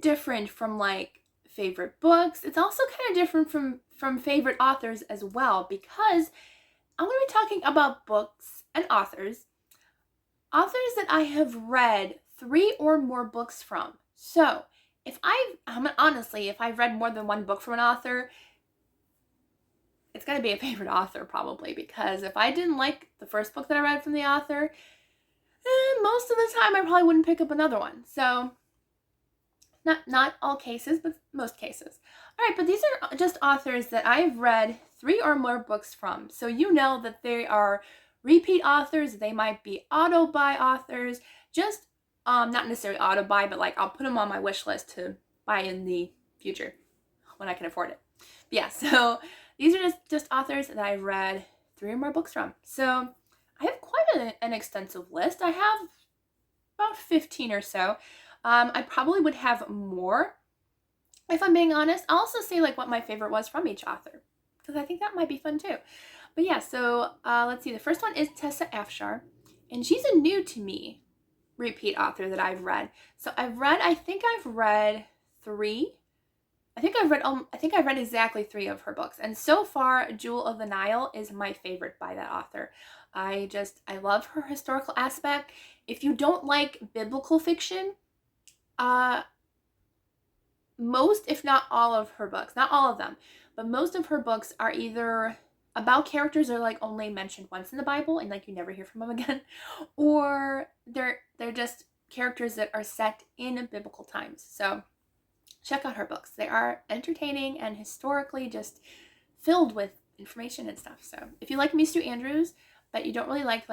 different from like favorite books. It's also kind of different from favorite authors as well, because I'm going to be talking about books and authors that I have read 3 or more books from. So honestly, if I've read more than one book from an author, it's going to be a favorite author probably, because if I didn't like the first book that I read from the author, most of the time I probably wouldn't pick up another one. So not all cases, but most cases. All right, but these are just authors that I've read 3 or more books from. So you know that they are repeat authors. They might be auto-buy authors. Just not necessarily auto-buy, but like I'll put them on my wish list to buy in the future when I can afford it. But yeah, so these are just authors that I've read 3 or more books from. So I have quite an extensive list. I have about 15 or so. I probably would have more if I'm being honest. I'll also say like what my favorite was from each author, because I think that might be fun too. But yeah, so let's see. The first one is Tessa Afshar, and she's a new to me repeat author that I've read. So I think I've read 3. I think I've read exactly 3 of her books. And so far, Jewel of the Nile is my favorite by that author. I love her historical aspect. If you don't like biblical fiction, most, if not all of her books, not all of them, but most of her books are either about characters that are like only mentioned once in the Bible and like you never hear from them again, or they're just characters that are set in biblical times. So check out her books. They are entertaining and historically just filled with information and stuff. So if you like Ms. Andrews, but you don't really like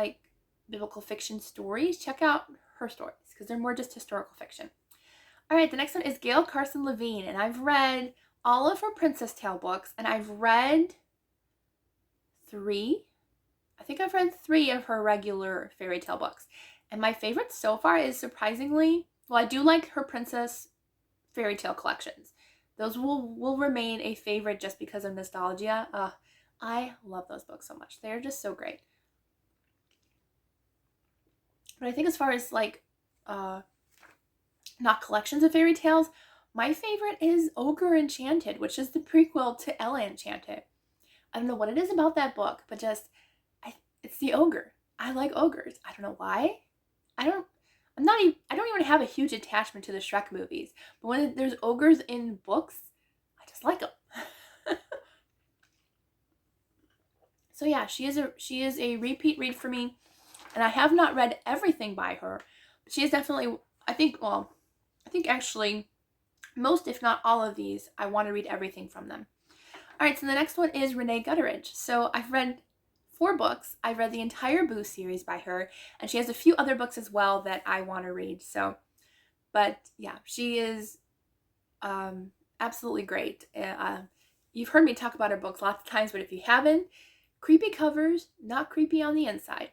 biblical fiction stories, check out her stories, because they're more just historical fiction. All right, the next one is Gail Carson Levine, and I've read all of her Princess Tale books, and I've read 3. I think I've read 3 of her regular fairy tale books. And my favorite so far is, surprisingly, well, I do like her princess fairy tale collections. Those will remain a favorite just because of nostalgia. I love those books so much. They're just so great. But I think as far as like not collections of fairy tales, my favorite is Ogre Enchanted, which is the prequel to Ella Enchanted. I don't know what it is about that book, but it's the ogre. I like ogres. I don't know why. I don't even have a huge attachment to the Shrek movies, but when there's ogres in books, I just like them. So yeah, she is a repeat read for me, and I have not read everything by her, but she is definitely, I think actually most, if not all of these, I want to read everything from them. All right, so the next one is Renee Gutteridge. So I've read 4 books. I've read the entire Boo series by her, and she has a few other books as well that I want to read. So, but yeah, she is absolutely great. You've heard me talk about her books lots of times, but if you haven't, creepy covers, not creepy on the inside.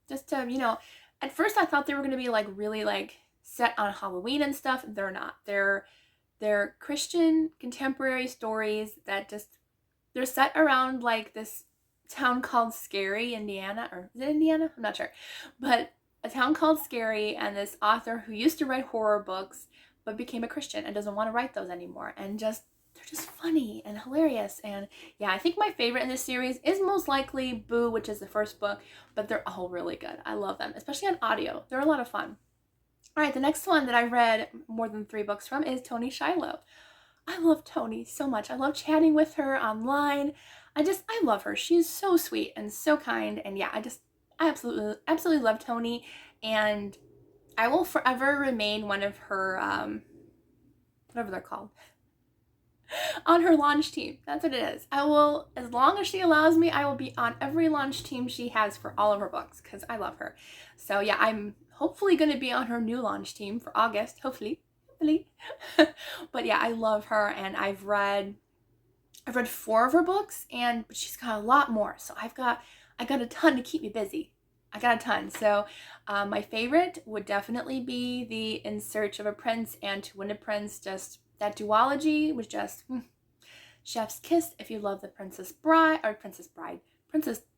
Just to, at first I thought they were going to be like really like set on Halloween and stuff. They're not. They're Christian contemporary stories that they're set around like this town called Scary, Indiana, or is it Indiana? I'm not sure. But a town called Scary, and this author who used to write horror books but became a Christian and doesn't want to write those anymore. And they're just funny and hilarious. And yeah, I think my favorite in this series is most likely Boo, which is the first book, but they're all really good. I love them, especially on audio. They're a lot of fun. All right, the next one that I read more than 3 books from is Toni Shiloh. I love Toni so much. I love chatting with her online. I love her. She's so sweet and so kind. And yeah, I absolutely love Toni. And I will forever remain one of her, whatever they're called, on her launch team. That's what it is. I will, as long as she allows me, I will be on every launch team she has for all of her books, because I love her. So yeah, I'm hopefully going to be on her new launch team for August, hopefully. But yeah, I love her, and I've read 4 of her books, but she's got a lot more. So I got a ton to keep me busy. I got a ton. So my favorite would definitely be the In Search of a Prince and To Win a Prince. Just that duology was just chef's kiss. If you love the Princess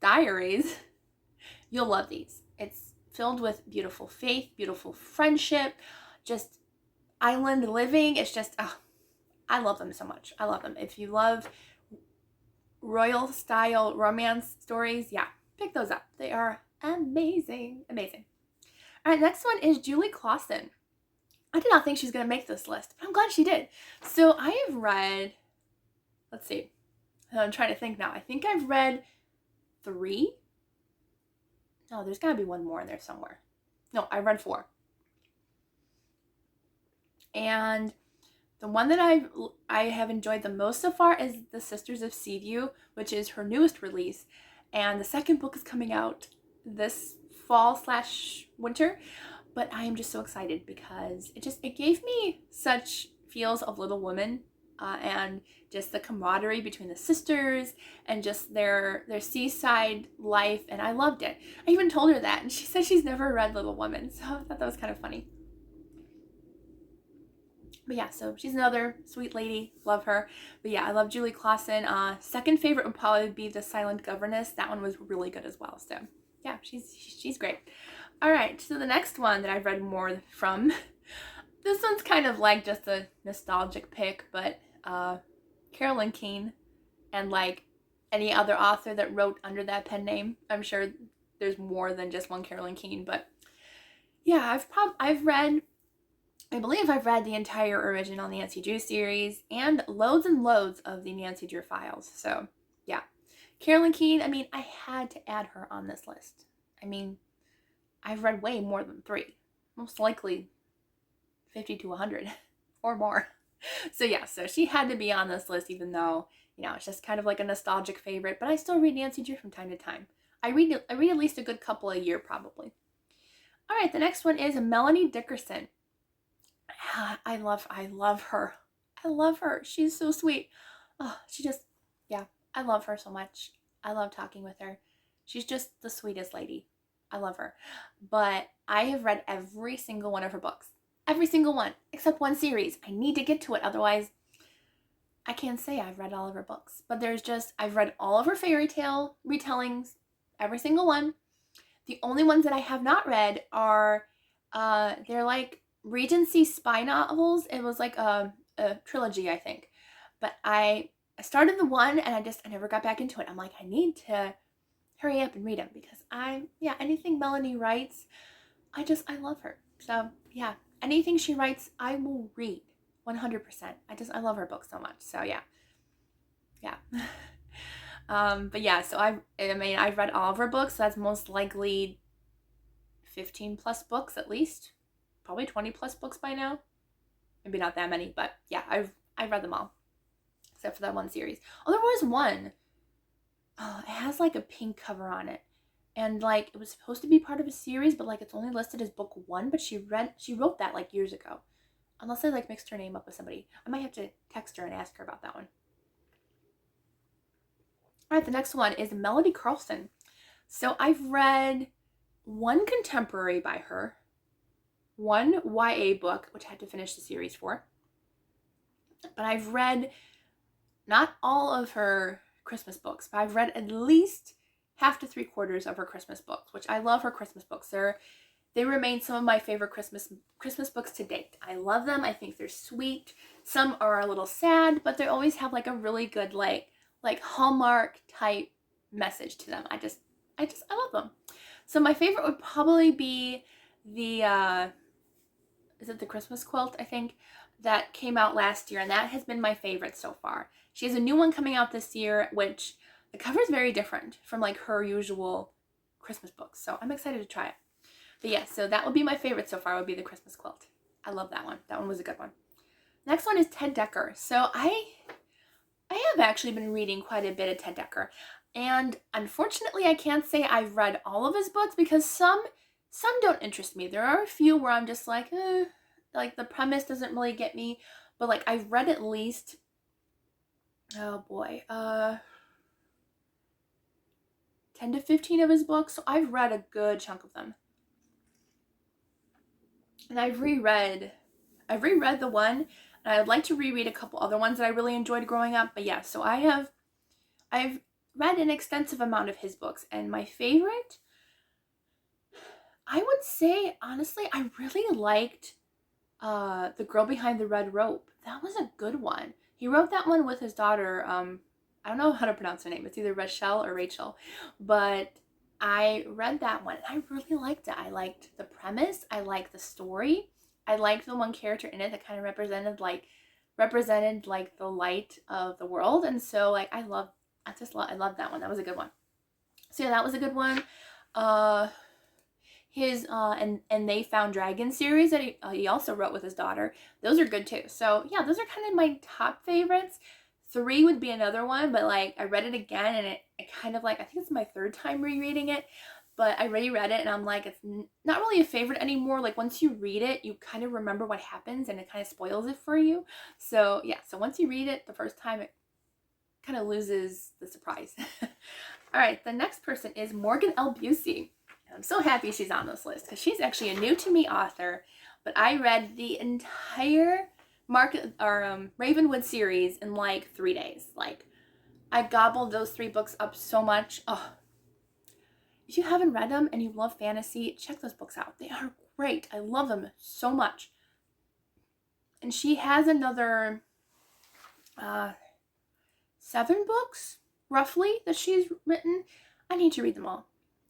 Diaries, you'll love these. It's filled with beautiful faith, beautiful friendship, just island living. It's just, oh, I love them so much. I love them. If you love royal style romance stories, yeah, pick those up. They are amazing. Amazing. All right, next one is Julie Clausen. I did not think she was going to make this list, but I'm glad she did. So I have read, let's see, I'm trying to think now. I think I've read 3. No, there's got to be one more in there somewhere. No, I read 4. And the one that I have enjoyed the most so far is The Sisters of Seaview, which is her newest release. And the second book is coming out this fall/winter. But I am just so excited because it gave me such feels of Little Women, and just the camaraderie between the sisters and just their seaside life, and I loved it. I even told her that, and she said she's never read Little Women, so I thought that was kind of funny. But yeah, so she's another sweet lady. Love her. But yeah, I love Julie Clausen. Second favorite would probably be The Silent Governess. That one was really good as well. So yeah, she's great. All right, so the next one that I've read more from, this one's kind of like just a nostalgic pick, but Carolyn Keene, and like any other author that wrote under that pen name. I'm sure there's more than just one Carolyn Keene, but yeah, I believe I've read the entire original Nancy Drew series and loads of the Nancy Drew files. So yeah, Carolyn Keene, I mean, I had to add her on this list. I mean, I've read way more than 3, most likely 50 to 100 or more. So yeah, so she had to be on this list, even though, it's just kind of like a nostalgic favorite, but I still read Nancy Drew from time to time. I read at least a good couple a year, probably. All right, the next one is Melanie Dickerson. I love her. I love her. She's so sweet. Oh, I love her so much. I love talking with her. She's just the sweetest lady. I love her. But I have read every single one of her books. Every single one, except one series. I need to get to it, otherwise I can't say I've read all of her books. But I've read all of her fairy tale retellings, every single one. The only ones that I have not read are, they're like Regency spy novels. It was like a trilogy, I think. But I started the one and I never got back into it. I'm like, I need to hurry up and read them because anything Melanie writes, I love her. So yeah, anything she writes, I will read 100%. I love her books so much. So yeah. But yeah, so I've read all of her books. So that's most likely 15 plus books at least, probably 20 plus books by now. Maybe not that many, but yeah, I've read them all except for that one series. Oh, there was one. Oh, it has like a pink cover on it, and like it was supposed to be part of a series, but like it's only listed as book 1. But she wrote that like years ago, unless I like mixed her name up with somebody. I might have to text her and ask her about that one. All right, the next one is Melody Carlson. So I've read one contemporary by her, one YA book, which I had to finish the series for, but I've read not all of her Christmas books, but I've read at least half to 3/4 of her Christmas books, which I love her Christmas books. They remain some of my favorite Christmas books to date. I love them. I think they're sweet. Some are a little sad, but they always have like a really good like Hallmark type message to them. I love them. So my favorite would probably be the is it the Christmas Quilt, I think, that came out last year, and that has been my favorite so far. She has a new one coming out this year, which the cover is very different from like her usual Christmas books. So I'm excited to try it. But yeah, so that would be my favorite so far, would be the Christmas Quilt. I love that one. That one was a good one. Next one is Ted Dekker. So I have actually been reading quite a bit of Ted Dekker. And unfortunately, I can't say I've read all of his books because some don't interest me. There are a few where I'm just like, like the premise doesn't really get me. But like I've read at least, oh boy, 10 to 15 of his books. So I've read a good chunk of them. And I've reread the one, and I'd like to reread a couple other ones that I really enjoyed growing up. But yeah, so I've read an extensive amount of his books, and my favorite, I would say, honestly, I really liked The Girl Behind the Red Rope. That was a good one. He wrote that one with his daughter. I don't know how to pronounce her name. It's either Rachel or Rachel. But I read that one. I really liked it. I liked the premise. I liked the story. I liked the one character in it that kind of represented like the light of the world. And so like I love that one. That was a good one. So yeah, that was a good one. His and They Found Dragon series that he also wrote with his daughter. Those are good too. So yeah, those are kind of my top favorites. 3 would be another one, but like I read it again and it kind of like, I think it's my 3rd time rereading it, but I reread it and I'm like, it's not really a favorite anymore. Like once you read it, you kind of remember what happens and it kind of spoils it for you. So yeah, so once you read it the first time, it kind of loses the surprise. All right, the next person is Morgan L. Busey. I'm so happy she's on this list because she's actually a new to me author, but I read the entire Ravenwood series in like 3 days. Like I gobbled those 3 books up so much. Oh, if you haven't read them and you love fantasy, check those books out. They are great. I love them so much. And she has another 7 books roughly that she's written. I need to read them all.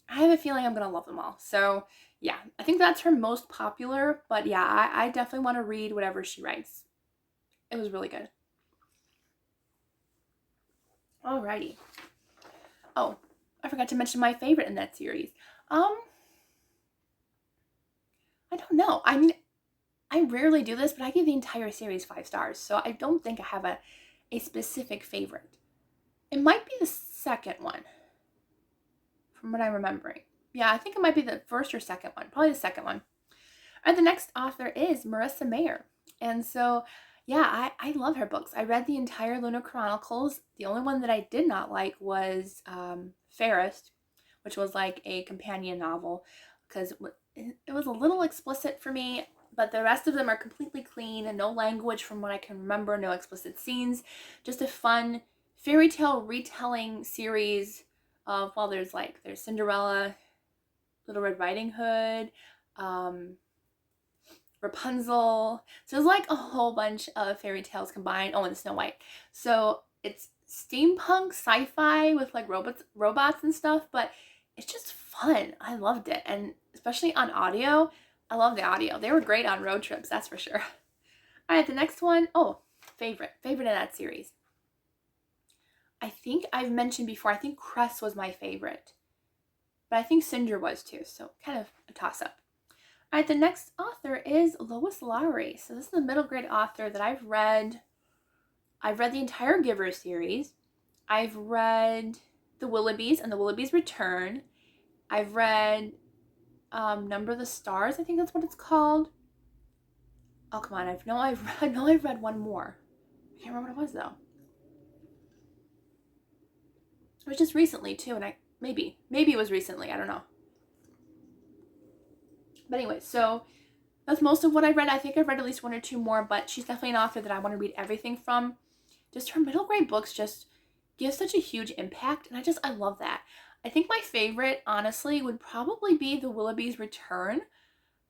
I have a feeling I'm going to love them all. So yeah, I think that's her most popular, but yeah, I definitely want to read whatever she writes. It was really good. Alrighty. Oh, I forgot to mention my favorite in that series. I don't know. I mean, I rarely do this, but I give the entire series 5 stars, so I don't think I have a specific favorite. It might be the second one, from what I'm remembering. Yeah, I think it might be the first or second one. Probably the second one. All right, the next author is Marissa Mayer. And so, yeah, I love her books. I read the entire Lunar Chronicles. The only one that I did not like was Fairest, which was like a companion novel, because it was a little explicit for me, but the rest of them are completely clean and no language from what I can remember, no explicit scenes. Just a fun fairy tale retelling series of, well, there's Cinderella, Little Red Riding Hood, Rapunzel. So there's like a whole bunch of fairy tales combined. Oh, and Snow White. So it's steampunk sci-fi with like robots and stuff, but it's just fun. I loved it. And especially on audio. I love the audio. They were great on road trips, that's for sure. All right, the next one. Oh, favorite in that series. I think I've mentioned before, I think Cress was my favorite. But I think Cinder was too, so kind of a toss-up. All right, the next author is Lois Lowry. So this is the middle grade author that I've read. I've read the entire Giver series. I've read The Willoughbys and The Willoughbys Return. I've read Number the Stars, I think that's what it's called. Oh, come on, I know I've read one more. I can't remember what it was though. It was just recently too, and maybe it was recently, I don't know. But anyway, so that's most of what I read. I think I've read at least 1 or 2 more, but she's definitely an author that I want to read everything from. Just her middle grade books just give such a huge impact, and I love that. I think my favorite, honestly, would probably be The Willoughbys Return.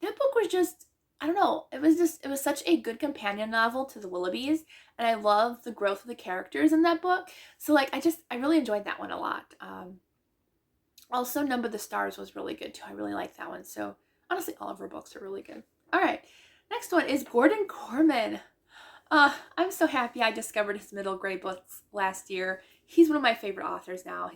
That book was just, I don't know, it was such a good companion novel to The Willoughbys, and I love the growth of the characters in that book. So like, I really enjoyed that one a lot. Also, Number the Stars was really good too. I really liked that one. So honestly, all of her books are really good. All right, next one is Gordon Korman. I'm so happy I discovered his middle grade books last year. He's one of my favorite authors now.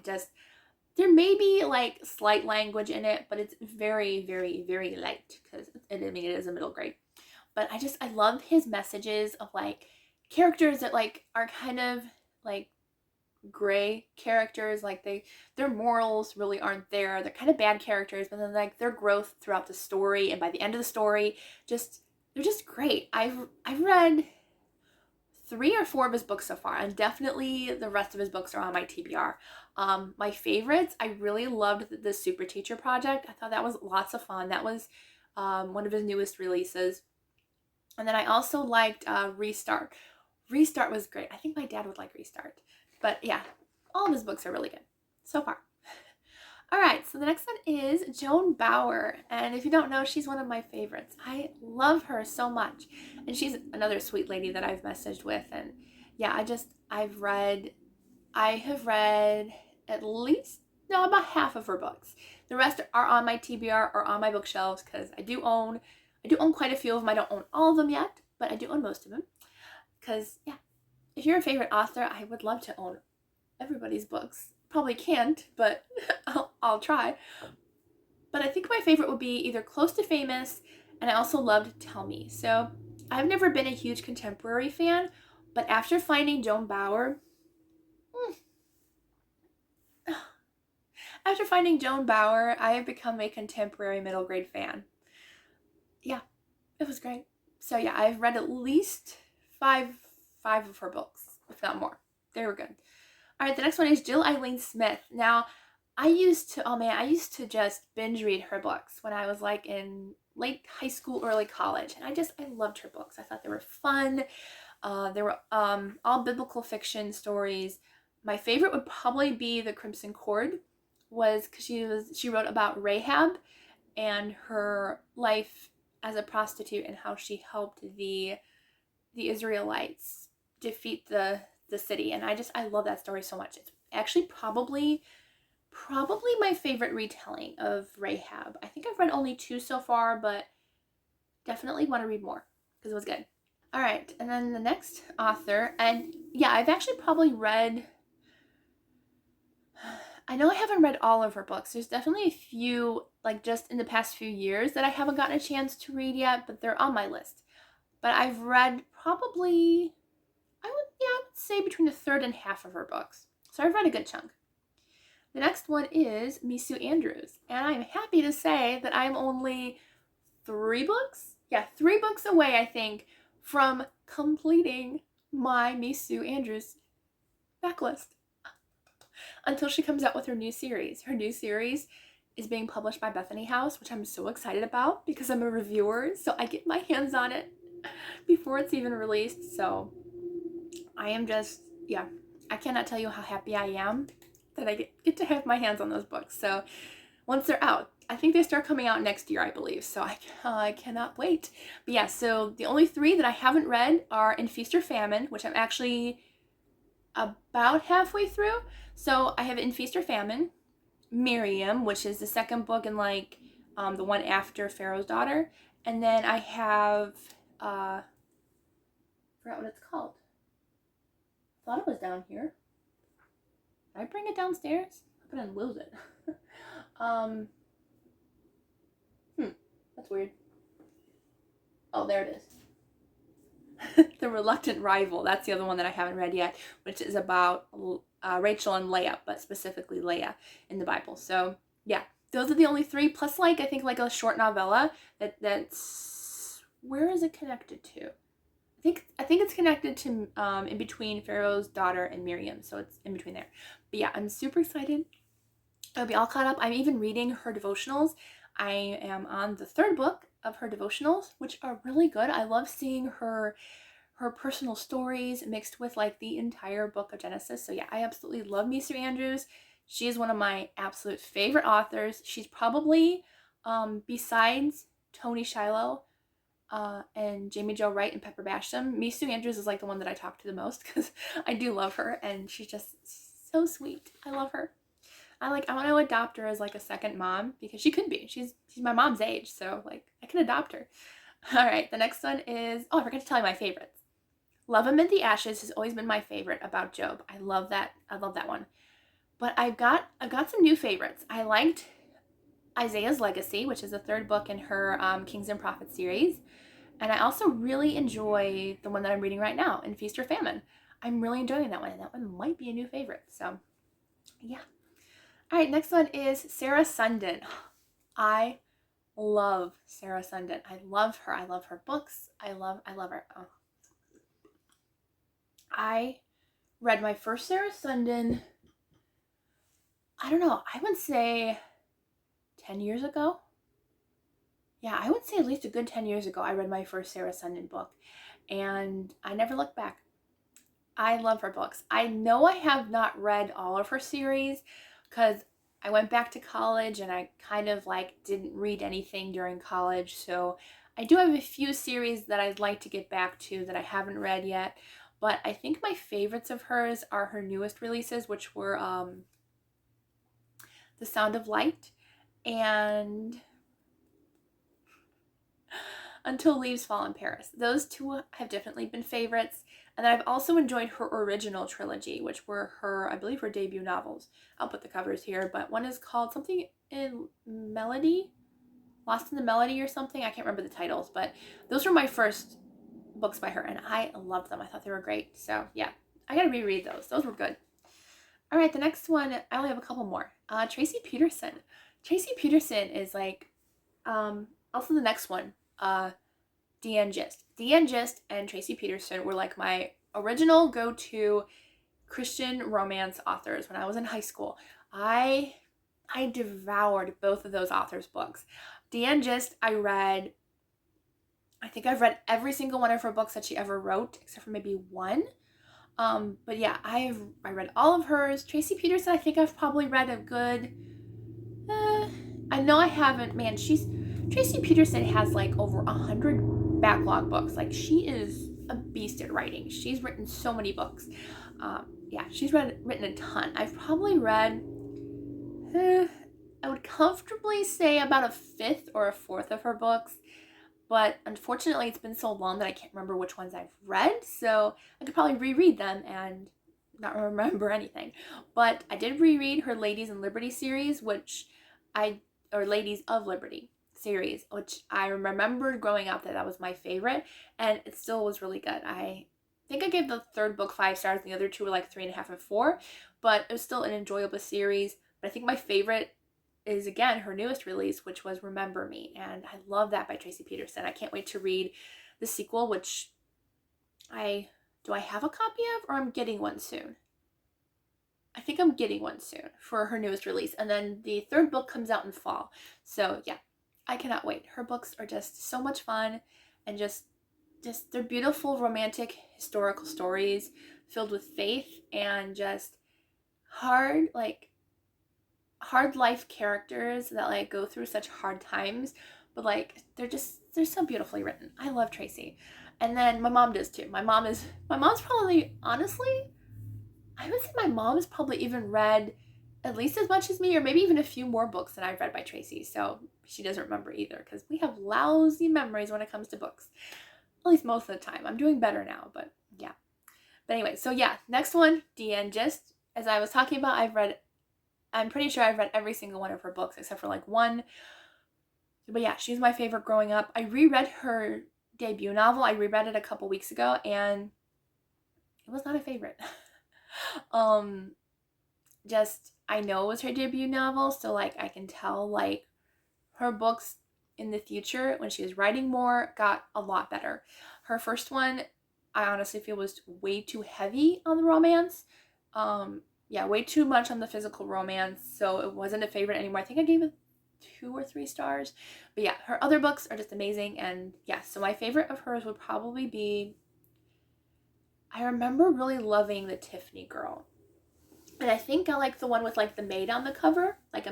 There may be like slight language in it, but it's very, very, very light because it is a middle grade. But I love his messages of like characters that like are kind of like gray characters, like their morals really aren't there. They're kind of bad characters, but then like their growth throughout the story and by the end of the story, they're just great. I've read 3 or 4 of his books so far, and definitely the rest of his books are on my TBR. My favorites, I really loved the Super Teacher Project. I thought that was lots of fun. That was one of his newest releases. And then I also liked Restart. Restart was great. I think my dad would like Restart. But yeah, all of his books are really good so far. All right, so the next one is Joan Bauer. And if you don't know, she's one of my favorites. I love her so much. And she's another sweet lady that I've messaged with. And yeah, I have read at least, no, about half of her books. The rest are on my TBR or on my bookshelves because I do own quite a few of them. I don't own all of them yet, but I do own most of them. Because, yeah, if you're a favorite author, I would love to own everybody's books. Probably can't, but I'll try. But I think my favorite would be either Close to Famous, and I also loved Tell Me. So I've never been a huge contemporary fan, but after finding Joan Bauer, I have become a contemporary middle grade fan. Yeah, it was great. So yeah, I've read at least five of her books, if not more. They were good. All right, the next one is Jill Eileen Smith. Now, I used to just binge read her books when I was like in late high school, early college, and I loved her books. I thought they were fun. They were all biblical fiction stories. My favorite would probably be The Crimson Cord, was because she wrote about Rahab and her life as a prostitute and how she helped the Israelites defeat the city. And I love that story so much. It's actually probably my favorite retelling of Rahab. I think I've read only 2 so far, but definitely want to read more because it was good. All right, and then the next author, and yeah, I've actually probably read, I know I haven't read all of her books. There's definitely a few, like just in the past few years, that I haven't gotten a chance to read yet, but they're on my list. But I've read probably, I would say between a third and half of her books. So I've read a good chunk. The next one is Misu Andrews, and I'm happy to say that I'm only 3 books? Yeah, 3 books away, I think, from completing my Misu Andrews backlist until she comes out with her new series. Her new series is being published by Bethany House, which I'm so excited about because I'm a reviewer, so I get my hands on it before it's even released. So I am just, yeah, I cannot tell you how happy I am that I get to have my hands on those books. So once they're out, I think they start coming out next year, I believe. So I cannot wait. But yeah, so the only 3 that I haven't read are In Feast or Famine, which I'm actually about halfway through. So I have In Feast or Famine, Miriam, which is the second book in like the one after Pharaoh's Daughter, and then I have I forgot what it's called. I thought it was down here. Did I bring it downstairs? I didn't lose it. That's weird. Oh, there it is. The Reluctant Rival. That's the other one that I haven't read yet, which is about Rachel and Leah, but specifically Leah in the Bible. So yeah, those are the only 3. Plus, like I think like a short novella that's where is it connected to? I think it's connected to in between Pharaoh's Daughter and Miriam, so it's in between there. But yeah, I'm super excited. I'll be all caught up. I'm even reading her devotionals. I am on the 3rd book of her devotionals, which are really good. I love seeing her personal stories mixed with like the entire book of Genesis. So yeah, I absolutely love Misu Andrews. She is one of my absolute favorite authors. She's probably, besides Toni Shiloh and Jamie Jo Wright and Paperbacks, Misu Andrews is like the one that I talk to the most because I do love her and she's just so sweet. I love her. I want to adopt her as like a second mom because she could be. She's my mom's age, so like I can adopt her. All right, the next one is, I forgot to tell you my favorites. Love Amid the Ashes has always been my favorite about Job. I love that one. But I've got some new favorites. I liked Isaiah's Legacy, which is the 3rd book in her Kings and Prophets series. And I also really enjoy the one that I'm reading right now, In Feast or Famine. I'm really enjoying that one, and that one might be a new favorite. So, yeah. All right, next one is Sarah Sundin. I love Sarah Sundin. I love her. I love her books. I love her. Oh. I read my first Sarah Sundin, I don't know, I would say 10 years ago. Yeah, I would say at least a good 10 years ago I read my first Sarah Sundin book, and I never looked back. I love her books. I know I have not read all of her series because I went back to college and I kind of like didn't read anything during college. So I do have a few series that I'd like to get back to that I haven't read yet. But I think my favorites of hers are her newest releases, which were The Sound of Light and Until Leaves Fall in Paris. Those two have definitely been favorites. And then I've also enjoyed her original trilogy, which were her, I believe, her debut novels. I'll put the covers here, but one is called something in Melody, Lost in the Melody or something. I can't remember the titles, but those were my first books by her, and I loved them. I thought they were great. So yeah, I gotta reread those. Those were good. All right, the next one, I only have a couple more. Tracy Peterson. Tracy Peterson is like, also the next one, DN Gist. DN Gist and Tracy Peterson were like my original go-to Christian romance authors when I was in high school. I devoured both of those authors' books. DN Gist, I think I've read every single one of her books that she ever wrote, except for maybe one. But yeah, I read all of hers. Tracy Peterson, I think I've probably read a good, I know I haven't, man, Tracy Peterson has like over 100 backlog books. Like, she is a beast at writing. She's written so many books. Yeah, she's written a ton. I've probably read, I would comfortably say about a fifth or a fourth of her books. But unfortunately, it's been so long that I can't remember which ones I've read. So I could probably reread them and not remember anything. But I did reread her Ladies in Liberty series, or Ladies of Liberty series, which I remembered growing up that was my favorite, and it still was really good. I think I gave the third book 5 stars, and the other two were like 3.5 and 4, but it was still an enjoyable series. But I think my favorite is, again, her newest release, which was Remember Me, and I love that by Tracy Peterson. I can't wait to read the sequel, which do I have a copy of, or I'm getting one soon? I think I'm getting one soon for her newest release, and then the third book comes out in fall. So yeah, I cannot wait. Her books are just so much fun, and just they're beautiful, romantic, historical stories filled with faith and just hard life characters that like go through such hard times, but like they're so beautifully written. I love Tracy. And then my mom does too. My mom's probably, honestly, I would say my mom has probably even read at least as much as me, or maybe even a few more books than I've read by Tracy. So she doesn't remember either, because we have lousy memories when it comes to books. At least most of the time. I'm doing better now, but yeah. But anyway, so yeah, next one, DN Gist. As I was talking about, I'm pretty sure I've read every single one of her books except for like one. But yeah, she's my favorite growing up. I reread her debut novel. I reread it a couple weeks ago, and it was not a favorite. Just, I know it was her debut novel, so like I can tell like her books in the future, when she was writing more, got a lot better. Her first one, I honestly feel, was way too heavy on the romance. Yeah, way too much on the physical romance, so it wasn't a favorite anymore. I think I gave it 2 or 3 stars. But yeah, her other books are just amazing, and yeah, so my favorite of hers would probably be, I remember really loving The Tiffany Girl. And I think I like the one with like the maid on the cover. Like, I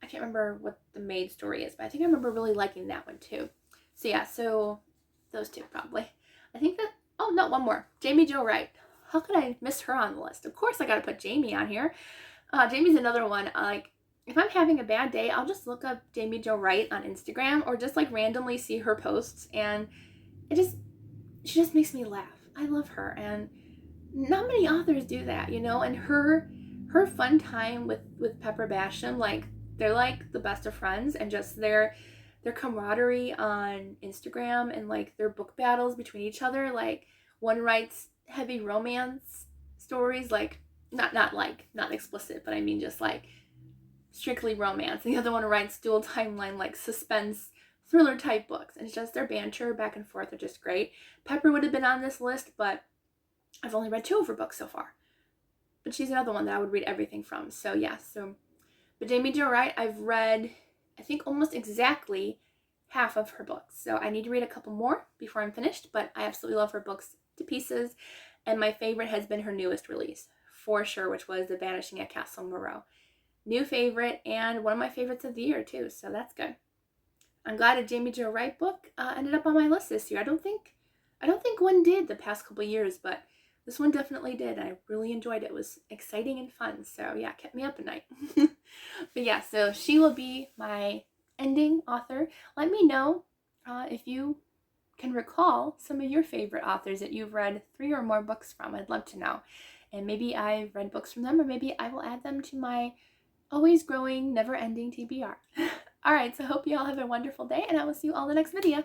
can't remember what the maid story is, but I think I remember really liking that one too. So yeah, so those two probably. I think that, oh no, one more. Jamie Jo Wright. How could I miss her on the list? Of course I gotta put Jamie on here. Jamie's another one. Like, if I'm having a bad day, I'll just look up Jamie Jo Wright on Instagram, or just like randomly see her posts, and she just makes me laugh. I love her, and not many authors do that, you know. And her fun time with Pepper Basham, like, they're like the best of friends, and just their camaraderie on Instagram, and like their book battles between each other. Like, one writes heavy romance stories, like not explicit, but I mean just like strictly romance, and the other one writes dual timeline, like suspense thriller type books. And it's just their banter back and forth are just great. Pepper would have been on this list, but I've only read 2 of her books so far. But she's another one that I would read everything from. So yeah, but Jamie Jo Wright, I've read, I think, almost exactly half of her books. So I need to read a couple more before I'm finished, but I absolutely love her books to pieces. And my favorite has been her newest release, for sure, which was The Vanishing at Castle Moreau. new favorite and one of my favorites of the year too, so that's good. I'm glad a Jamie Jo Wright book ended up on my list this year. I don't think one did the past couple years, but this one definitely did. I really enjoyed it. It was exciting and fun, so yeah, it kept me up at night. But yeah, so she will be my ending author. Let me know if you can recall some of your favorite authors that you've read 3 or more books from. I'd love to know. And maybe I've read books from them, or maybe I will add them to my always growing, never ending TBR. All right, so I hope you all have a wonderful day, and I will see you all in the next video.